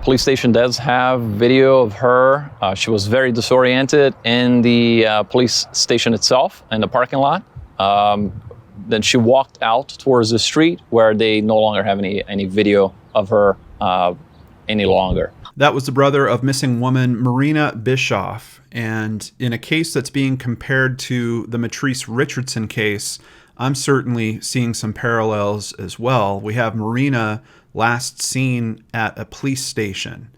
police station does have video of her. She was very disoriented in the police station itself, in the parking lot. Then she walked out towards the street where they no longer have any video of her any longer. That was the brother of missing woman Marina Bischoff. And in a case that's being compared to the Matrice Richardson case, I'm certainly seeing some parallels as well. We have Marina last seen at a police station.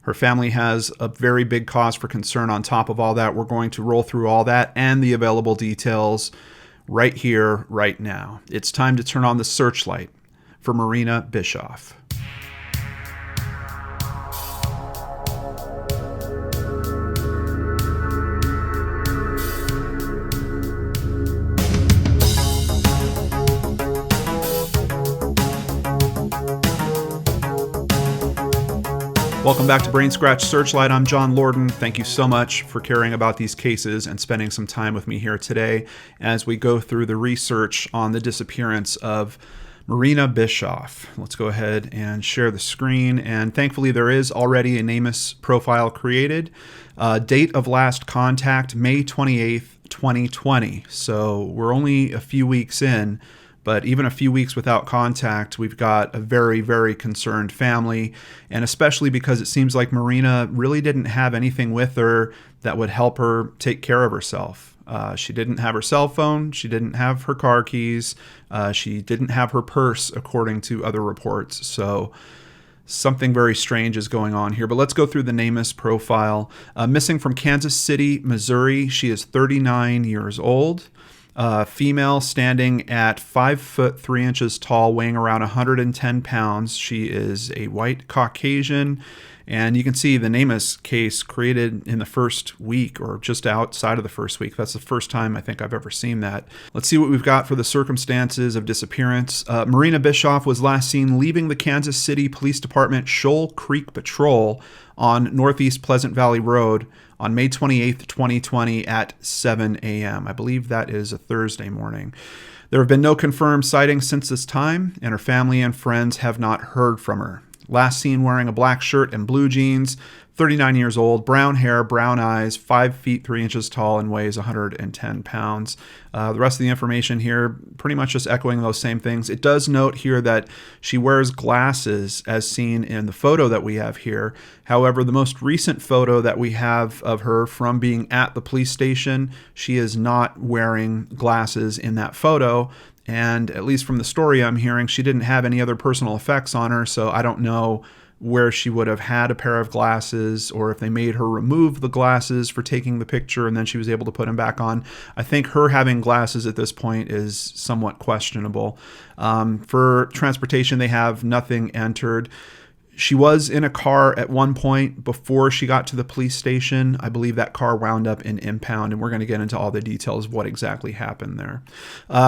Her family has a very big cause for concern on top of all that. We're going to roll through all that and the available details right here, right now. It's time to turn on the searchlight for Marina Bischoff. Welcome back to Brainscratch Searchlight. I'm John Lorden. Thank you so much for caring about these cases and spending some time with me here today as we go through the research on the disappearance of Marina Bischoff. Let's go ahead and share the screen. And thankfully, there is already a NamUs profile created. Date of last contact, May 28th, 2020. So we're only a few weeks in. But even a few weeks without contact, we've got a very, very concerned family. And especially because it seems like Marina really didn't have anything with her that would help her take care of herself. She didn't have her cell phone. She didn't have her car keys. She didn't have her purse, according to other reports. So something very strange is going on here. But let's go through the NamUs profile. Missing from Kansas City, Missouri. She is 39 years old. Female, standing at 5 foot 3 inches tall, weighing around 110 pounds. She is a white Caucasian, and you can see the NamUs case created in the first week or just outside of the first week. That's the first time I think I've ever seen that. Let's see what we've got for the circumstances of disappearance. Marina Bischoff was last seen leaving the Kansas City Police Department Shoal Creek Patrol on Northeast Pleasant Valley Road on May 28th, 2020 at 7 a.m. I believe that is a Thursday morning. There have been no confirmed sightings since this time, and her family and friends have not heard from her. Last seen wearing a black shirt and blue jeans, 39 years old, brown hair, brown eyes, 5 feet 3 inches tall, and weighs 110 pounds. The rest of the information here, pretty much just echoing those same things. It does note here that she wears glasses as seen in the photo that we have here. However, the most recent photo that we have of her from being at the police station, she is not wearing glasses in that photo. And at least from the story I'm hearing, she didn't have any other personal effects on her, so I don't know where she would have had a pair of glasses or if they made her remove the glasses for taking the picture and then she was able to put them back on. I think her having glasses at this point is somewhat questionable. For transportation, they have nothing entered. She was in a car at one point before she got to the police station. I believe that car wound up in impound, and we're going to get into all the details of what exactly happened there.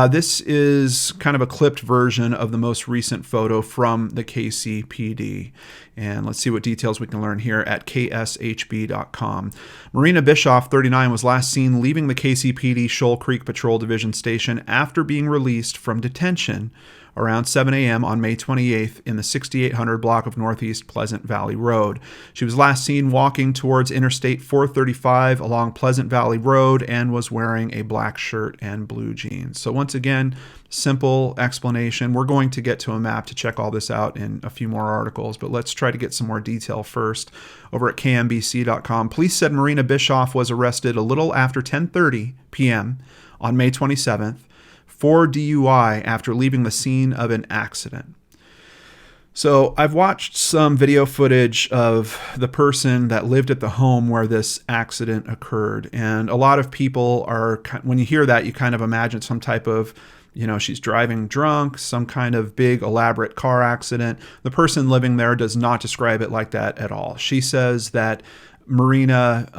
This is kind of a clipped version of the most recent photo from the KCPD. And let's see what details we can learn here at KSHB.com. Marina Bischoff, 39, was last seen leaving the KCPD Shoal Creek Patrol Division Station after being released from detention around 7 a.m. on May 28th in the 6800 block of Northeast Pleasant Valley Road. She was last seen walking towards Interstate 435 along Pleasant Valley Road and was wearing a black shirt and blue jeans. So once again, simple explanation. We're going to get to a map to check all this out in a few more articles, but let's try to get some more detail first. Over at KMBC.com, police said Marina Bischoff was arrested a little after 10:30 p.m. on May 27th for DUI after leaving the scene of an accident. So I've watched some video footage of the person that lived at the home where this accident occurred. And a lot of people are, when you hear that, you kind of imagine some type of, she's driving drunk, some kind of big elaborate car accident. The person living there does not describe it like that at all. She says that Marina,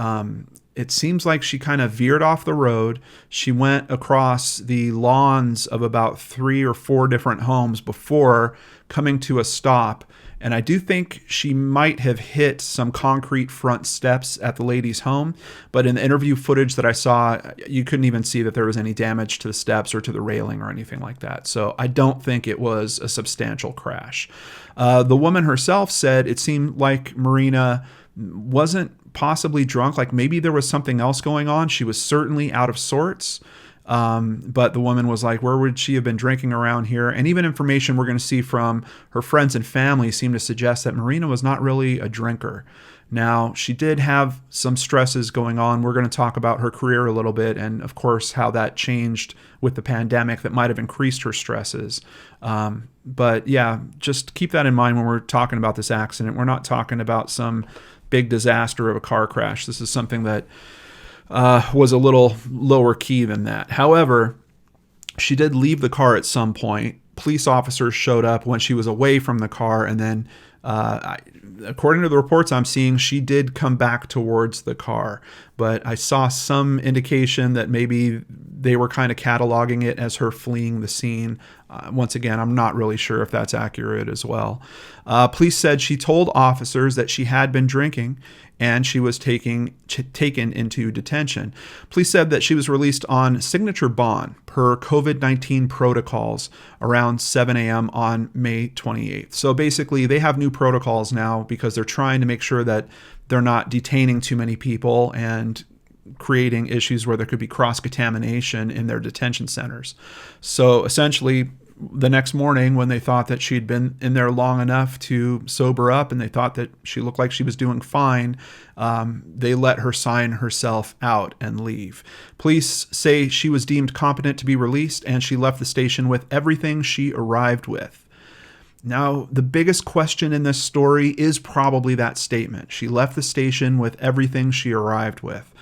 it seems like she kind of veered off the road. She went across the lawns of about 3 or 4 different homes before coming to a stop. And I do think she might have hit some concrete front steps at the lady's home. But in the interview footage that I saw, you couldn't even see that there was any damage to the steps or to the railing or anything like that. So I don't think it was a substantial crash. The woman herself said it seemed like Marina wasn't possibly drunk. Like maybe there was something else going on. She was certainly out of sorts. But the woman was like, where would she have been drinking around here? And even information we're going to see from her friends and family seem to suggest that Marina was not really a drinker. Now, she did have some stresses going on. We're going to talk about her career a little bit and, of course, how that changed with the pandemic that might have increased her stresses. But yeah, just keep that in mind when we're talking about this accident. We're not talking about some big disaster of a car crash. This is something that was a little lower key than that. However, she did leave the car at some point. Police officers showed up when she was away from the car, and then according to the reports I'm seeing, she did come back towards the car. But I saw some indication that maybe they were kind of cataloging it as her fleeing the scene. Once again, I'm not really sure if that's accurate as well. Police said she told officers that she had been drinking and she was taken into detention. Police said that she was released on signature bond per COVID-19 protocols around 7 a.m. on May 28th. So basically, they have new protocols now because they're trying to make sure that they're not detaining too many people and creating issues where there could be cross-contamination in their detention centers. So essentially, the next morning when they thought that she'd been in there long enough to sober up and they thought that she looked like she was doing fine, they let her sign herself out and leave. Police say she was deemed competent to be released and she left the station with everything she arrived with. Now, the biggest question in this story is probably that statement. She left the station with everything she arrived with.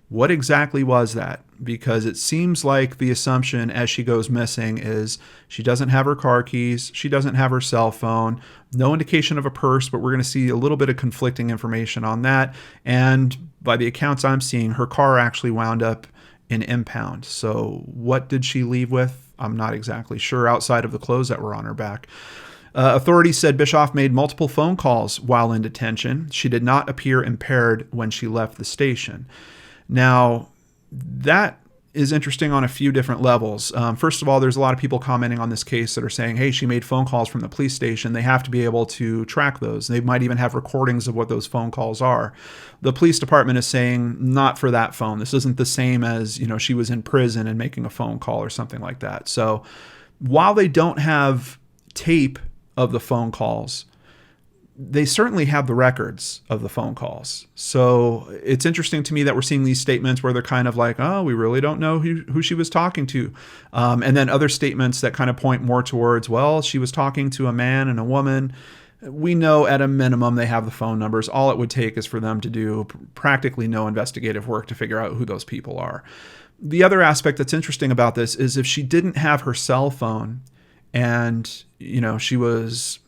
What exactly was that? Because it seems like the assumption as she goes missing is she doesn't have her car keys, she doesn't have her cell phone, no indication of a purse, but we're going to see a little bit of conflicting information on that. And by the accounts I'm seeing, her car actually wound up in impound. So what did she leave with? I'm not exactly sure outside of the clothes that were on her back. Authorities said Bischoff made multiple phone calls while in detention. She did not appear impaired when she left the station. Now, that is interesting on a few different levels. First of all, there's a lot of people commenting on this case that are saying, hey, she made phone calls from the police station. They have to be able to track those. They might even have recordings of what those phone calls are. The police department is saying not for that phone. This isn't the same as, she was in prison and making a phone call or something like that. So while they don't have tape of the phone calls, they certainly have the records of the phone calls. So it's interesting to me that we're seeing these statements where they're kind of like, oh, we really don't know who she was talking to. And then other statements that kind of point more towards, well, she was talking to a man and a woman. We know at a minimum they have the phone numbers. All it would take is for them to do practically no investigative work to figure out who those people are. The other aspect that's interesting about this is if she didn't have her cell phone and, she was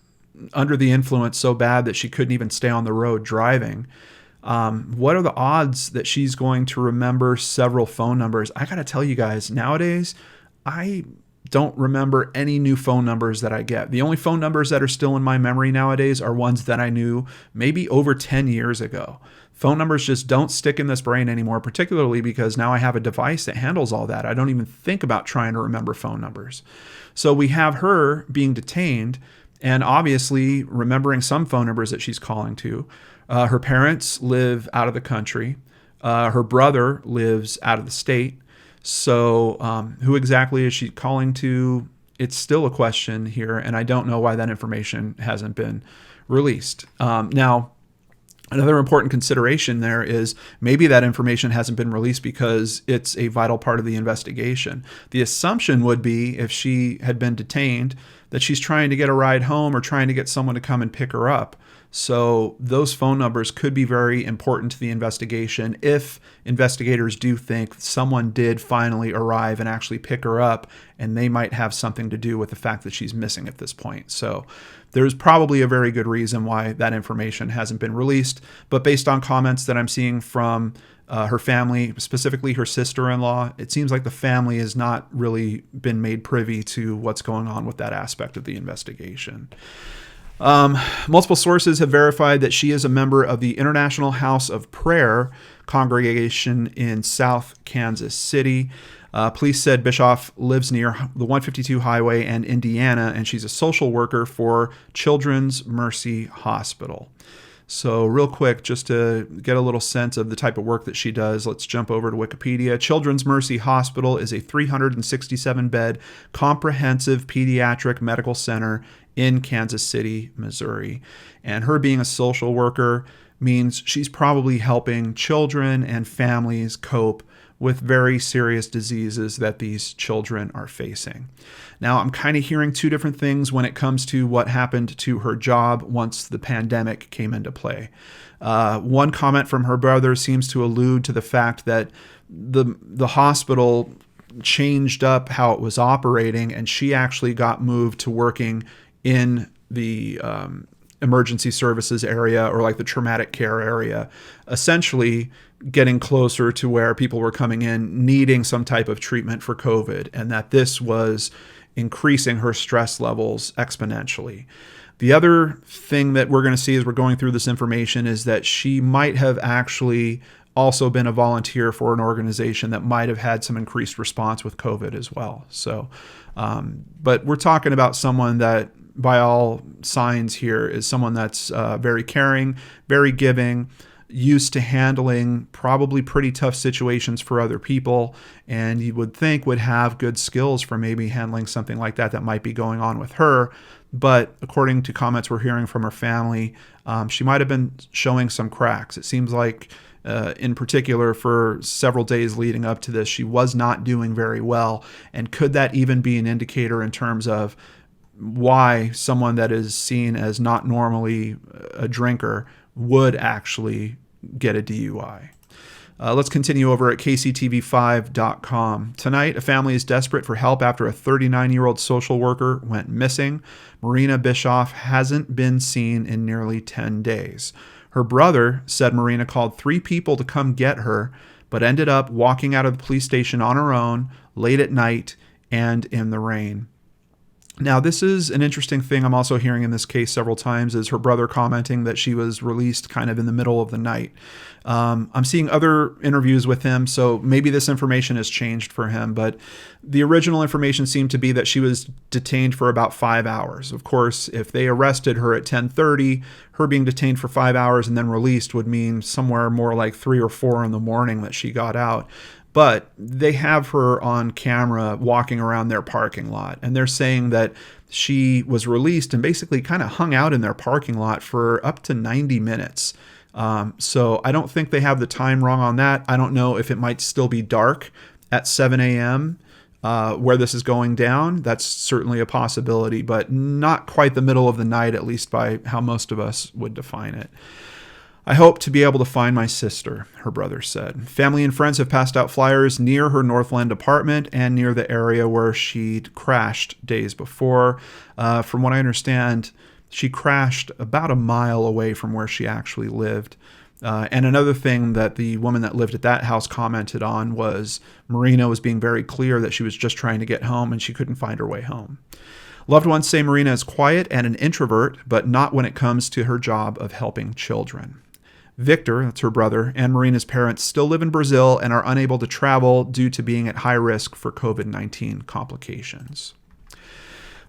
under the influence so bad that she couldn't even stay on the road driving, what are the odds that she's going to remember several phone numbers? I got to tell you guys, nowadays, I don't remember any new phone numbers that I get. The only phone numbers that are still in my memory nowadays are ones that I knew maybe over 10 years ago. Phone numbers just don't stick in this brain anymore, particularly because now I have a device that handles all that. I don't even think about trying to remember phone numbers. So we have her being detained and obviously remembering some phone numbers that she's calling to. Her parents live out of the country. Her brother lives out of the state. So who exactly is she calling to? It's still a question here, and I don't know why that information hasn't been released. Now, another important consideration there is maybe that information hasn't been released because it's a vital part of the investigation. The assumption would be if she had been detained that she's trying to get a ride home or trying to get someone to come and pick her up. So those phone numbers could be very important to the investigation if investigators do think someone did finally arrive and actually pick her up, and they might have something to do with the fact that she's missing at this point. So there's probably a very good reason why that information hasn't been released. But based on comments that I'm seeing from her family, specifically her sister-in-law. It seems like the family has not really been made privy to what's going on with that aspect of the investigation. Multiple sources have verified that she is a member of the International House of Prayer congregation in South Kansas City. Police said Bischoff lives near the 152 highway and Indiana, and she's a social worker for Children's Mercy Hospital. So real quick, just to get a little sense of the type of work that she does, let's jump over to Wikipedia. Children's Mercy Hospital is a 367-bed comprehensive pediatric medical center in Kansas City, Missouri. And her being a social worker means she's probably helping children and families cope with very serious diseases that these children are facing. Now, I'm kind of hearing two different things when it comes to what happened to her job once the pandemic came into play. One comment from her brother seems to allude to the fact that the hospital changed up how it was operating, and she actually got moved to working in the emergency services area, or like the traumatic care area, essentially getting closer to where people were coming in needing some type of treatment for COVID, and that this was increasing her stress levels exponentially. The other thing that we're going to see as we're going through this information is that she might have actually also been a volunteer for an organization that might have had some increased response with COVID as well. So, but we're talking about someone that, by all signs here, is someone that's very caring, very giving, used to handling probably pretty tough situations for other people, and you would think would have good skills for maybe handling something like that might be going on with her. But according to comments we're hearing from her family, she might have been showing some cracks. It seems like, in particular, for several days leading up to this, she was not doing very well. And could that even be an indicator in terms of why someone that is seen as not normally a drinker would actually get a DUI? Let's continue over at KCTV5.com. Tonight, a family is desperate for help after a 39-year-old social worker went missing. Marina Bischoff hasn't been seen in nearly 10 days. Her brother said Marina called 3 people to come get her, but ended up walking out of the police station on her own late at night and in the rain. Now, this is an interesting thing I'm also hearing in this case several times, is her brother commenting that she was released kind of in the middle of the night. I'm seeing other interviews with him, so maybe this information has changed for him, but the original information seemed to be that she was detained for about 5 hours. Of course, if they arrested her at 10:30, her being detained for 5 hours and then released would mean somewhere more like 3 or 4 in the morning that she got out. But they have her on camera walking around their parking lot, and they're saying that she was released and basically kind of hung out in their parking lot for up to 90 minutes. So I don't think they have the time wrong on that. I don't know if it might still be dark at 7 a.m. Where this is going down. That's certainly a possibility, but not quite the middle of the night, at least by how most of us would define it. I hope to be able to find my sister, her brother said. Family and friends have passed out flyers near her Northland apartment and near the area where she'd crashed days before. From what I understand, she crashed about a mile away from where she actually lived. And another thing that the woman that lived at that house commented on was Marina was being very clear that she was just trying to get home and she couldn't find her way home. Loved ones say Marina is quiet and an introvert, but not when it comes to her job of helping children. Victor, that's her brother, and Marina's parents still live in Brazil and are unable to travel due to being at high risk for COVID-19 complications.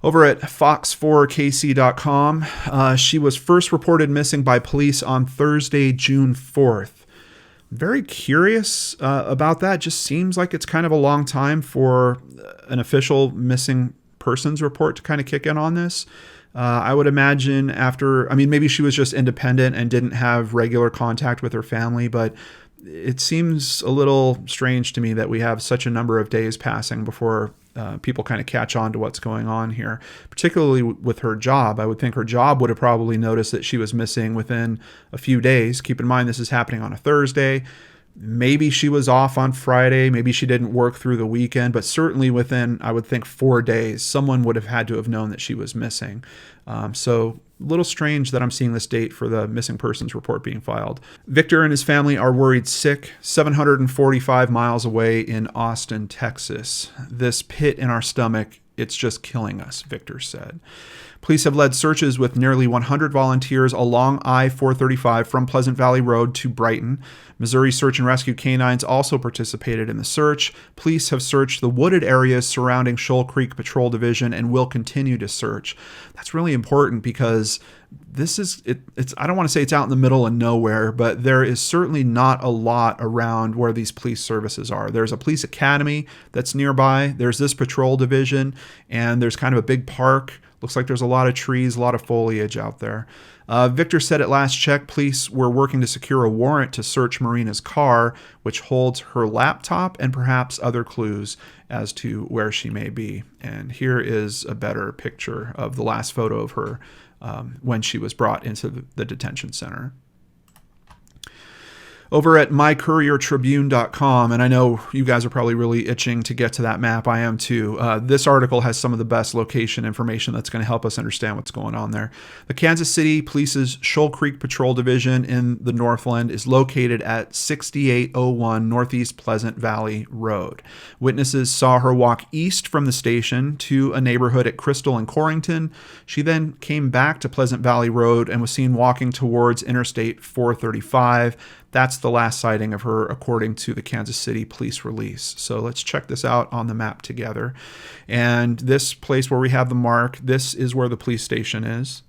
Over at fox4kc.com, she was first reported missing by police on Thursday, June 4th. Very curious about that. Just seems like it's kind of a long time for an official missing persons report to kind of kick in on this. I would imagine maybe she was just independent and didn't have regular contact with her family, but it seems a little strange to me that we have such a number of days passing before people kind of catch on to what's going on here, particularly with her job. I would think her job would have probably noticed that she was missing within a few days. Keep in mind, this is happening on a Thursday. Maybe she was off on Friday. Maybe she didn't work through the weekend, but certainly within, I would think, 4 days, someone would have had to have known that she was missing. So A little strange that I'm seeing this date for the missing persons report being filed. Victor and his family are worried sick, 745 miles away in Austin, Texas. This pit in our stomach, it's just killing us, Victor said. Police have led searches with nearly 100 volunteers along I-435 from Pleasant Valley Road to Brighton. Missouri Search and Rescue canines also participated in the search. Police have searched the wooded areas surrounding Shoal Creek Patrol Division and will continue to search. That's really important because this is, I don't want to say it's out in the middle of nowhere, but there is certainly not a lot around where these police services are. There's a police academy that's nearby. There's this patrol division, and there's kind of a big park. Looks like there's a lot of trees, a lot of foliage out there. Victor said at last check, police were working to secure a warrant to search Marina's car, which holds her laptop and perhaps other clues as to where she may be. And here is a better picture of the last photo of her when she was brought into the detention center. Over at mycouriertribune.com, and I know you guys are probably really itching to get to that map. I am too. This article has some of the best location information that's going to help us understand what's going on there. The Kansas City Police's Shoal Creek Patrol Division in the Northland is located at 6801 Northeast Pleasant Valley Road. Witnesses saw her walk east from the station to a neighborhood at Crystal and Corrington. She then came back to Pleasant Valley Road and was seen walking towards Interstate 435. That's the last sighting of her, according to the Kansas City police release. So let's check this out on the map together. And this place where we have the mark, this is where the police station is.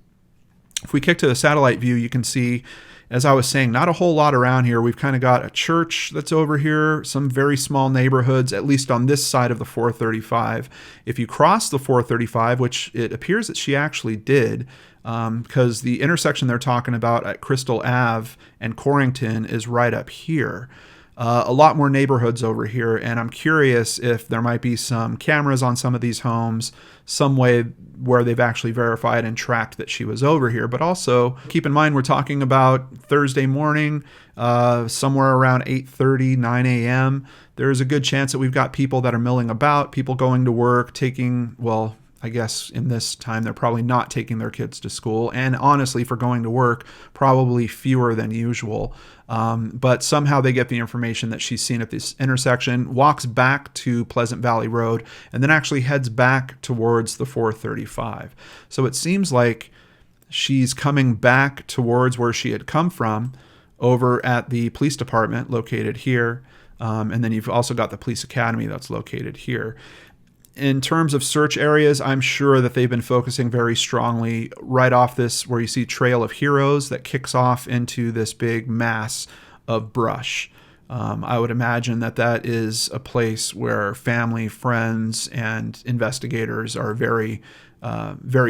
If we kick to the satellite view, you can see, as I was saying, not a whole lot around here. We've kind of got a church that's over here, some very small neighborhoods, at least on this side of the 435. If you cross the 435, which it appears that she actually did, because the intersection they're talking about at Crystal Ave and Corrington is right up here. A lot more neighborhoods over here, and I'm curious if there might be some cameras on some of these homes, some way where they've actually verified and tracked that she was over here. But also, keep in mind, we're talking about Thursday morning, somewhere around 8:30, 9 a.m. There's a good chance that we've got people that are milling about, people going to work, taking, well, I guess in this time, they're probably not taking their kids to school. And honestly, for going to work, probably fewer than usual. But somehow they get the information that she's seen at this intersection, walks back to Pleasant Valley Road, and then actually heads back towards the 435. So it seems like she's coming back towards where she had come from over at the police department located here. And then you've also got the police academy that's located here. In terms of search areas, I'm sure that they've been focusing very strongly right off this where you see Trail of Heroes that kicks off into this big mass of brush. I would imagine that that is a place where family, friends, and investigators are very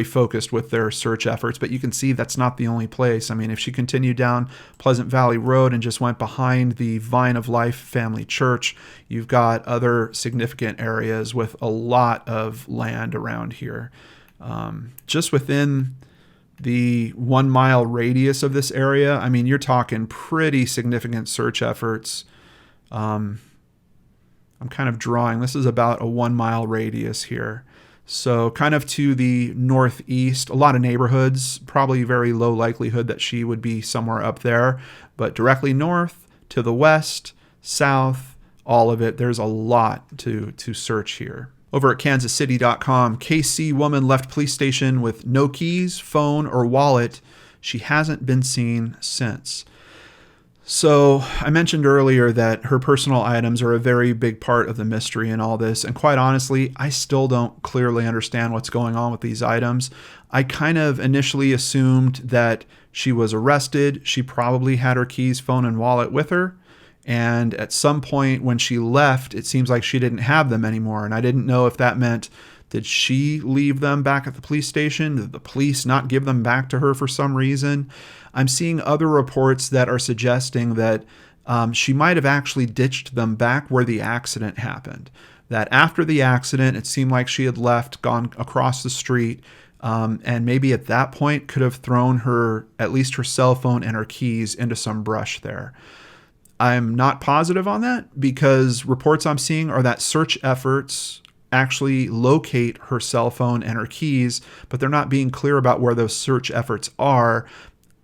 focused with their search efforts. But you can see that's not the only place. I mean, if she continued down Pleasant Valley Road and just went behind the Vine of Life Family Church, you've got other significant areas with a lot of land around here. Just within the 1 mile radius of this area, I mean, you're talking pretty significant search efforts. I'm kind of drawing, this is about a 1 mile radius here. So kind of to the northeast, a lot of neighborhoods, probably very low likelihood that she would be somewhere up there, but directly north, to the west, south, all of it, there's a lot to search here. Over at kansascity.com, KC woman left police station with no keys, phone, or wallet. She hasn't been seen since. So I mentioned earlier that her personal items are a very big part of the mystery in all this. And quite honestly, I still don't clearly understand what's going on with these items. I kind of initially assumed that she was arrested. She probably had her keys, phone, and wallet with her. And at some point when she left, it seems like she didn't have them anymore. And I didn't know if that meant, did she leave them back at the police station? Did the police not give them back to her for some reason? I'm seeing other reports that are suggesting that she might have actually ditched them back where the accident happened. That after the accident, it seemed like she had left, gone across the street, and maybe at that point could have thrown her, at least her cell phone and her keys, into some brush there. I'm not positive on that because reports I'm seeing are that search efforts actually locate her cell phone and her keys, but they're not being clear about where those search efforts are.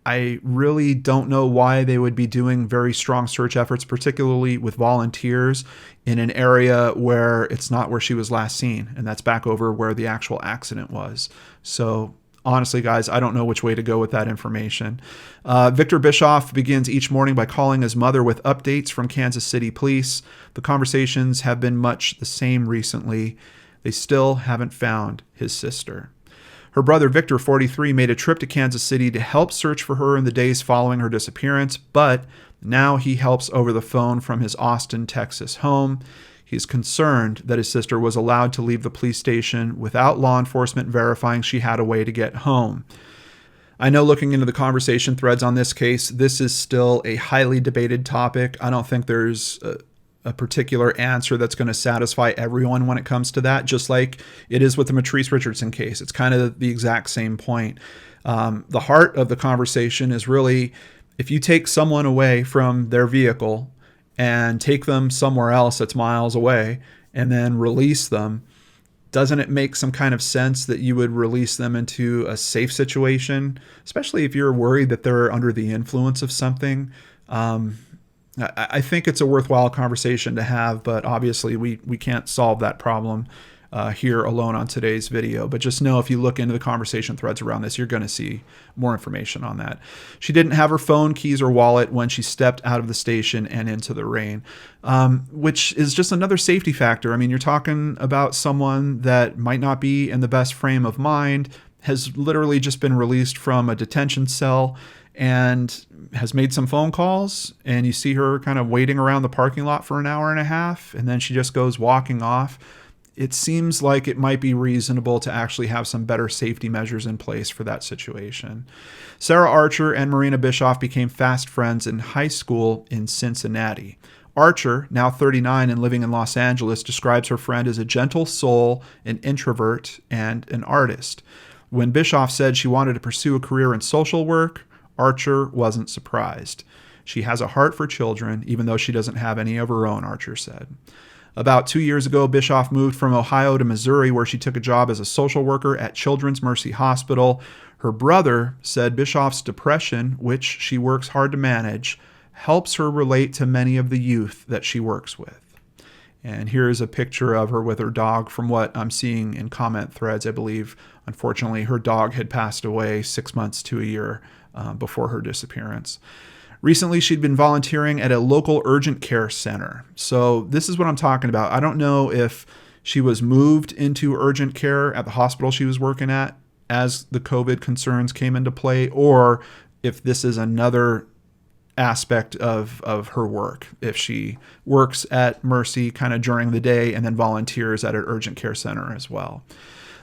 I really don't know why they would be doing very strong search efforts, particularly with volunteers in an area where it's not where she was last seen, and that's back over where the actual accident was. So honestly, guys, I don't know which way to go with that information. Victor Bischoff begins each morning by calling his mother with updates from Kansas City police. The conversations have been much the same recently. They still haven't found his sister. Her brother, Victor, 43, made a trip to Kansas City to help search for her in the days following her disappearance, but now he helps over the phone from his Austin, Texas home. He's concerned that his sister was allowed to leave the police station without law enforcement verifying she had a way to get home. I know, looking into the conversation threads on this case, this is still a highly debated topic. I don't think there's a particular answer that's going to satisfy everyone when it comes to that, just like it is with the Matrice Richardson case. It's kind of the exact same point. The heart of the conversation is really, if you take someone away from their vehicle and take them somewhere else that's miles away and then release them, doesn't it make some kind of sense that you would release them into a safe situation, especially if you're worried that they're under the influence of something? I think it's a worthwhile conversation to have, but obviously we can't solve that problem here alone on today's video. But just know, if you look into the conversation threads around this, you're going to see more information on that. She didn't have her phone, keys, or wallet when she stepped out of the station and into the rain, which is just another safety factor. I mean, you're talking about someone that might not be in the best frame of mind, has literally just been released from a detention cell, and has made some phone calls, and you see her kind of waiting around the parking lot for an hour and a half, and then she just goes walking off. It seems like it might be reasonable to actually have some better safety measures in place for that situation. Sarah Archer and Marina Bischoff became fast friends in high school in Cincinnati. Archer, now 39 and living in Los Angeles, describes her friend as a gentle soul, an introvert, and an artist. When Bischoff said she wanted to pursue a career in social work, Archer wasn't surprised. She has a heart for children, even though she doesn't have any of her own, Archer said. About 2 years ago, Bischoff moved from Ohio to Missouri, where she took a job as a social worker at Children's Mercy Hospital. Her brother said Bischoff's depression, which she works hard to manage, helps her relate to many of the youth that she works with. And here's a picture of her with her dog. From what I'm seeing in comment threads, I believe, unfortunately, her dog had passed away 6 months to a year before her disappearance. Recently, she'd been volunteering at a local urgent care center. So this is what I'm talking about. I don't know if she was moved into urgent care at the hospital she was working at as the COVID concerns came into play, or if this is another aspect of her work. If she works at Mercy kind of during the day and then volunteers at an urgent care center as well.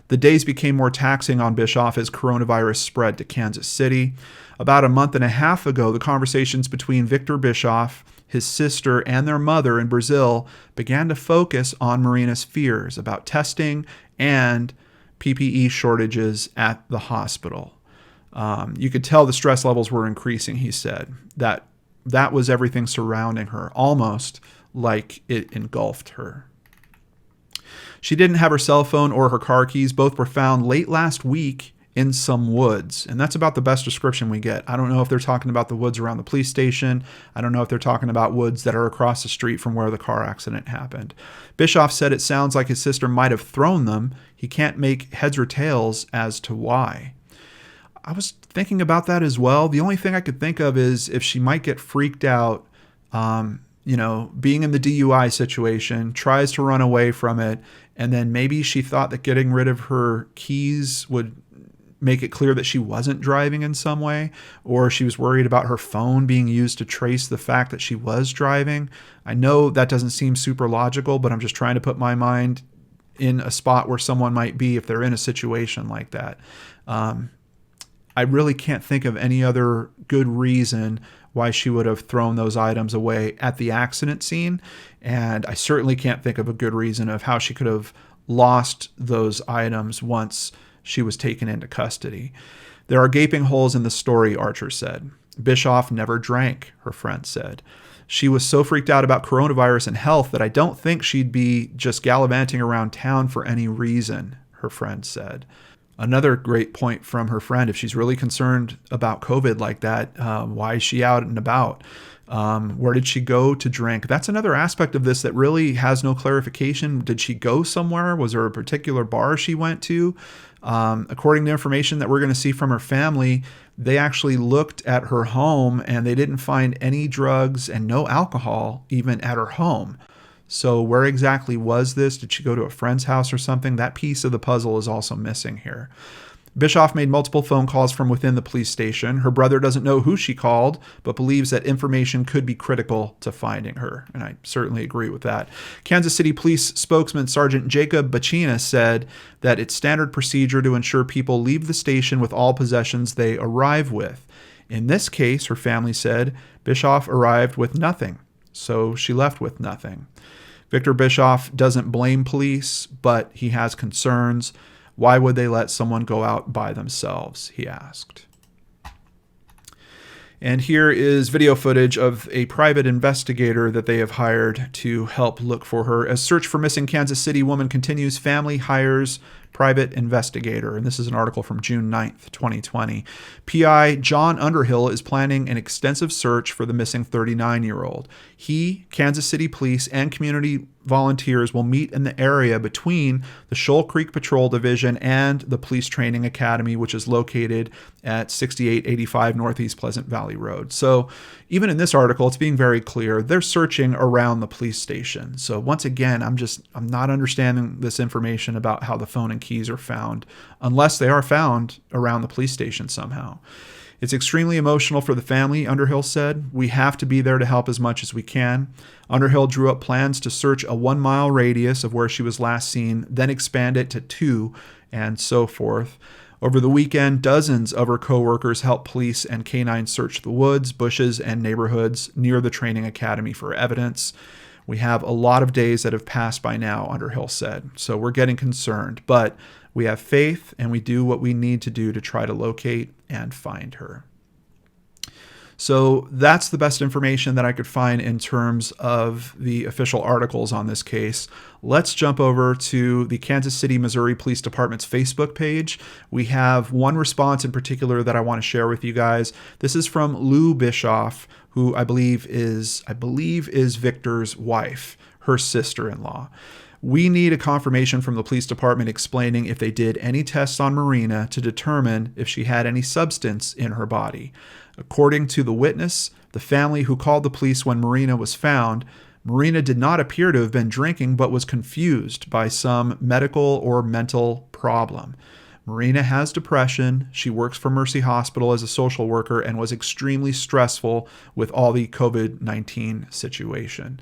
The days became more taxing on Bischoff as coronavirus spread to Kansas City. About a month and a half ago, the conversations between Victor Bischoff, his sister, and their mother in Brazil began to focus on Marina's fears about testing and PPE shortages at the hospital. You could tell the stress levels were increasing, he said. That was everything surrounding her, almost like it engulfed her. She didn't have her cell phone or her car keys. Both were found late last week in some woods. And that's about the best description we get. I don't know if they're talking about the woods around the police station. I don't know if they're talking about woods that are across the street from where the car accident happened. Bischoff said it sounds like his sister might have thrown them. He can't make heads or tails as to why. I was thinking about that as well. The only thing I could think of is if she might get freaked out, being in the DUI situation, tries to run away from it, and then maybe she thought that getting rid of her keys would make it clear that she wasn't driving in some way, or she was worried about her phone being used to trace the fact that she was driving. I know that doesn't seem super logical, but I'm just trying to put my mind in a spot where someone might be if they're in a situation like that. I really can't think of any other good reason why she would have thrown those items away at the accident scene. And I certainly can't think of a good reason of how she could have lost those items once she was taken into custody. There are gaping holes in the story, Archer said. Bischoff never drank, her friend said. She was so freaked out about coronavirus and health that I don't think she'd be just gallivanting around town for any reason, her friend said. Another great point from her friend, if she's really concerned about COVID like that, why is she out and about? Where did she go to drink? That's another aspect of this that really has no clarification. Did she go somewhere? Was there a particular bar she went to? According to information that we're going to see from her family, they actually looked at her home and they didn't find any drugs and no alcohol even at her home. So where exactly was this? Did she go to a friend's house or something? That piece of the puzzle is also missing here. Bischoff made multiple phone calls from within the police station. Her brother doesn't know who she called, but believes that information could be critical to finding her. And I certainly agree with that. Kansas City Police spokesman Sergeant Jacob Bacchina said that it's standard procedure to ensure people leave the station with all possessions they arrive with. In this case, her family said, Bischoff arrived with nothing, so she left with nothing. Victor Bischoff doesn't blame police, but he has concerns. Why would they let someone go out by themselves, he asked. And here is video footage of a private investigator that they have hired to help look for her. As search for missing Kansas City woman continues, family hires private investigator. And this is an article from June 9th, 2020. PI John Underhill is planning an extensive search for the missing 39-year-old. He, Kansas City Police, and community volunteers will meet in the area between the Shoal Creek Patrol Division and the Police Training Academy, which is located at 6885 Northeast Pleasant Valley Road. So even in this article, it's being very clear they're searching around the police station. So once again, I'm not understanding this information about how the phone and keys are found, unless they are found around the police station somehow. It's extremely emotional for the family, Underhill said. We have to be there to help as much as we can. Underhill drew up plans to search a 1-mile radius of where she was last seen, then expand it to 2, and so forth. Over the weekend, dozens of her co-workers helped police and canines search the woods, bushes, and neighborhoods near the training academy for evidence. We have a lot of days that have passed by now, Underhill said, so we're getting concerned, but we have faith and we do what we need to do to try to locate and find her. So that's the best information that I could find in terms of the official articles on this case. Let's jump over to the Kansas City, Missouri Police Department's Facebook page. We have one response in particular that I want to share with you guys. This is from Lou Bischoff, who I believe is Victor's wife, her sister-in-law. We need a confirmation from the police department explaining if they did any tests on Marina to determine if she had any substance in her body. According to the witness, the family who called the police when Marina was found, Marina did not appear to have been drinking but was confused by some medical or mental problem. Marina has depression. She works for Mercy Hospital as a social worker and was extremely stressful with all the COVID-19 situation.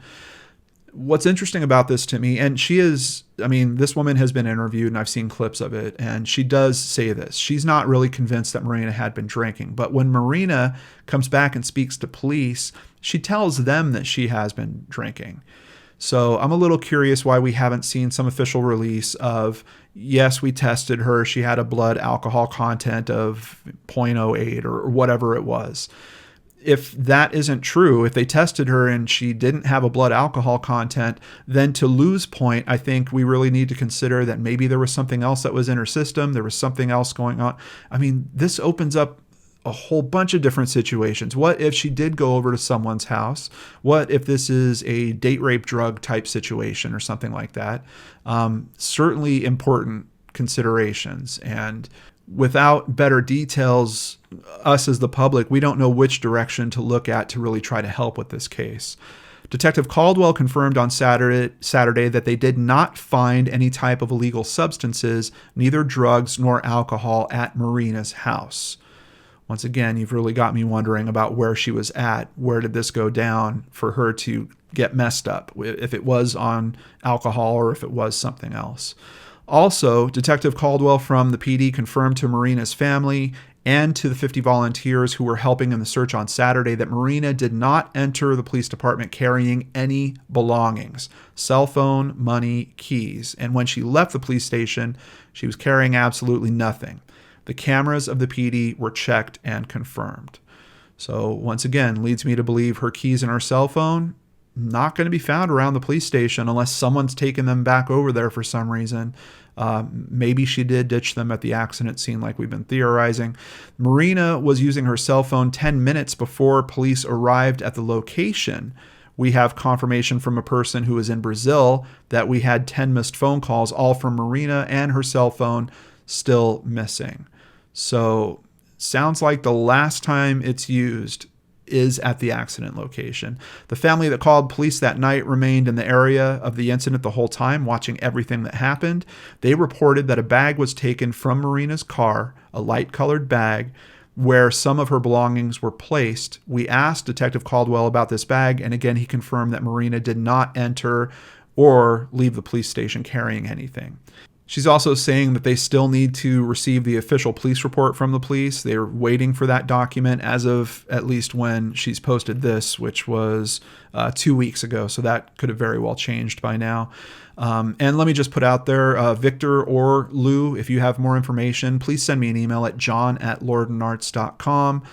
What's interesting about this to me, and this woman has been interviewed and I've seen clips of it, and she does say this. She's not really convinced that Marina had been drinking, but when Marina comes back and speaks to police, she tells them that she has been drinking. So I'm a little curious why we haven't seen some official release of, yes, we tested her, she had a blood alcohol content of 0.08 or whatever it was. If that isn't true, if they tested her and she didn't have a blood alcohol content, then to Lou's point, I think we really need to consider that maybe there was something else that was in her system. There was something else going on. I mean, this opens up a whole bunch of different situations. What if she did go over to someone's house? What if this is a date rape drug type situation or something like that? Certainly important considerations. And without better details, us as the public, we don't know which direction to look at to really try to help with this case. Detective Caldwell confirmed on Saturday that they did not find any type of illegal substances, neither drugs nor alcohol, at Marina's house. Once again, you've really got me wondering about where she was at. Where did this go down for her to get messed up, if it was on alcohol or if it was something else? Also, Detective Caldwell from the PD confirmed to Marina's family and to the 50 volunteers who were helping in the search on Saturday that Marina did not enter the police department carrying any belongings, cell phone, money, keys. And when she left the police station, she was carrying absolutely nothing. The cameras of the PD were checked and confirmed. So once again, leads me to believe her keys and her cell phone not going to be found around the police station unless someone's taken them back over there for some reason. Maybe she did ditch them at the accident scene like we've been theorizing. Marina was using her cell phone 10 minutes before police arrived at the location. We have confirmation from a person who was in Brazil that we had 10 missed phone calls, all from Marina, and her cell phone still missing. So sounds like the last time it's used is at the accident location. The family that called police that night remained in the area of the incident the whole time, watching everything that happened. They reported that a bag was taken from Marina's car, a light-colored bag, where some of her belongings were placed. We asked Detective Caldwell about this bag, and again, he confirmed that Marina did not enter or leave the police station carrying anything. She's also saying that they still need to receive the official police report from the police. They're waiting for that document as of at least when she's posted this, which was 2 weeks ago. So that could have very well changed by now. And let me just put out there, Victor or Lou, if you have more information, please send me an email at john@lordandarts.com.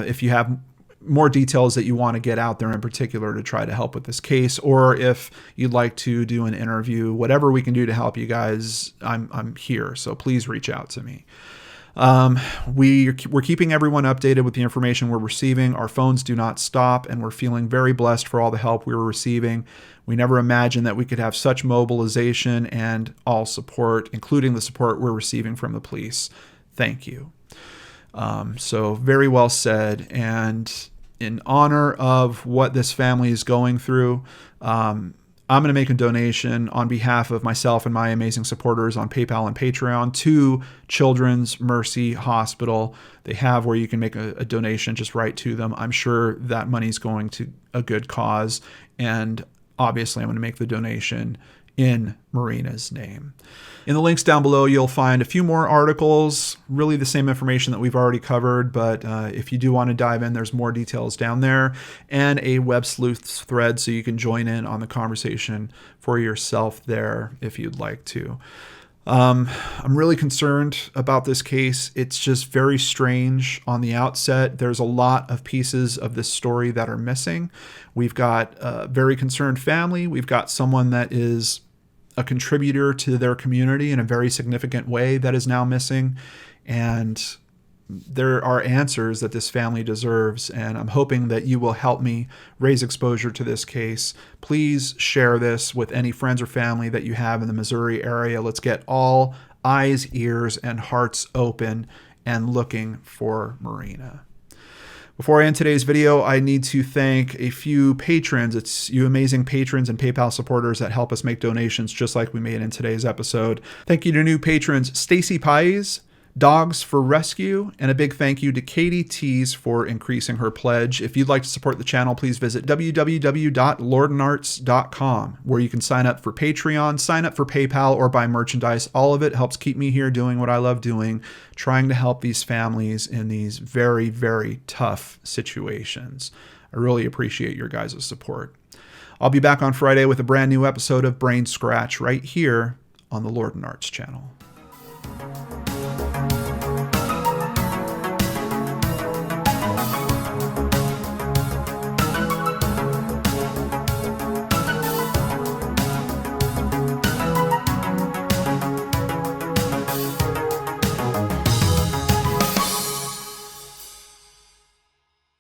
If you have more details that you want to get out there in particular to try to help with this case, or if you'd like to do an interview, whatever we can do to help you guys, I'm here. So please reach out to me. We're keeping everyone updated with the information we're receiving. Our phones do not stop, and we're feeling very blessed for all the help we were receiving. We never imagined that we could have such mobilization and all support, including the support we're receiving from the police. Thank you. So very well said. And in honor of what this family is going through, I'm going to make a donation on behalf of myself and my amazing supporters on PayPal and Patreon to Children's Mercy Hospital. They have where you can make a donation just right to them. I'm sure that money's going to a good cause. And obviously, I'm going to make the donation in Marina's name. In the links down below, you'll find a few more articles, really the same information that we've already covered, but if you do want to dive in, there's more details down there, and a Web Sleuths thread so you can join in on the conversation for yourself there if you'd like to. I'm really concerned about this case. It's just very strange on the outset. There's a lot of pieces of this story that are missing. We've got a very concerned family. We've got someone that is a contributor to their community in a very significant way that is now missing. And there are answers that this family deserves, and I'm hoping that you will help me raise exposure to this case. Please share this with any friends or family that you have in the Missouri area. Let's get all eyes, ears, and hearts open and looking for Marina. Before I end today's video, I need to thank a few patrons. It's you amazing patrons and PayPal supporters that help us make donations just like we made in today's episode. Thank you to new patrons Stacy Pies, Dogs for Rescue, and a big thank you to Katie Tees for increasing her pledge. If you'd like to support the channel, please visit www.lordandarts.com, where you can sign up for Patreon, sign up for PayPal, or buy merchandise. All of it helps keep me here doing what I love doing, trying to help these families in these very, very tough situations. I really appreciate your guys' support. I'll be back on Friday with a brand new episode of Brainscratch right here on the Lord and Arts channel.